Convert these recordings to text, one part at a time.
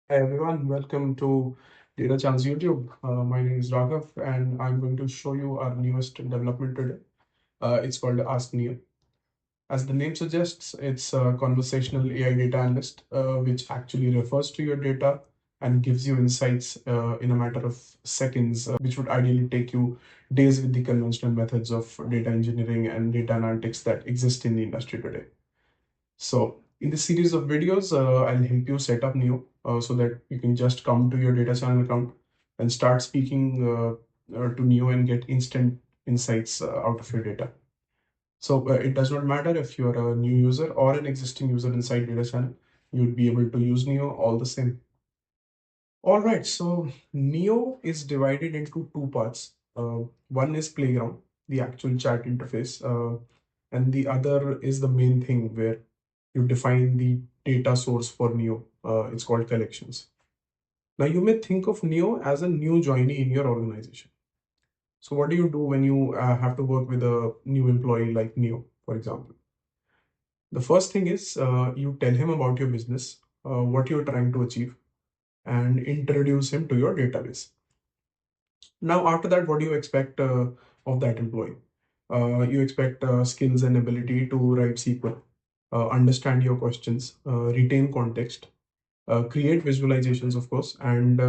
Hi everyone, welcome to DataChannel's YouTube. My name is Raghav and I'm going to show you our newest development today. It's called Ask Neo. As the name suggests, it's a conversational AI data analyst, which actually refers to your data and gives you insights in a matter of seconds, which would ideally take you days with the conventional methods of data engineering and data analytics that exist in the industry today. So in this series of videos, I'll help you set up Neo so that you can just come to your data channel account and start speaking to Neo and get instant insights out of your data. So it does not matter if you're a new user or an existing user inside data channel, you'd be able to use Neo all the same. All right, so Neo is divided into two parts. One is Playground, the actual chat interface, and the other is the main thing where you define the data source for Neo. It's called collections. Now, you may think of Neo as a new joinee in your organization. So, what do you do when you have to work with a new employee like Neo, for example? The first thing is you tell him about your business, what you're trying to achieve, and introduce him to your database. Now, after that, what do you expect of that employee? You expect skills and ability to write SQL, understand your questions, retain context, create visualizations, of course, and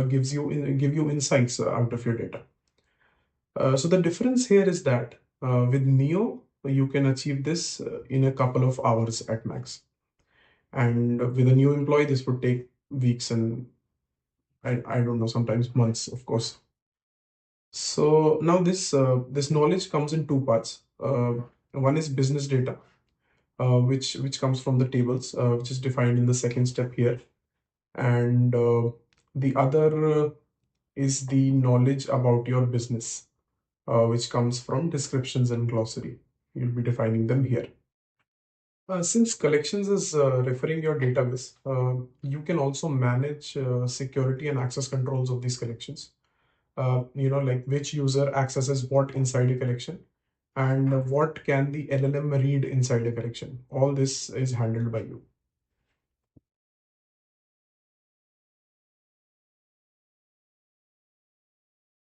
give you insights out of your data. So the difference here is that with Neo, you can achieve this in a couple of hours at max, and with a new employee, this would take weeks and I don't know, sometimes months, of course. So now this knowledge comes in two parts. One is business data, which comes from the tables, which is defined in the second step here, and the other is the knowledge about your business, which comes from descriptions and glossary. You'll be defining them here. Since collections is referring your database, you can also manage security and access controls of these collections. Like which user accesses what inside a collection and what can the LLM read inside a collection. All this is handled by you.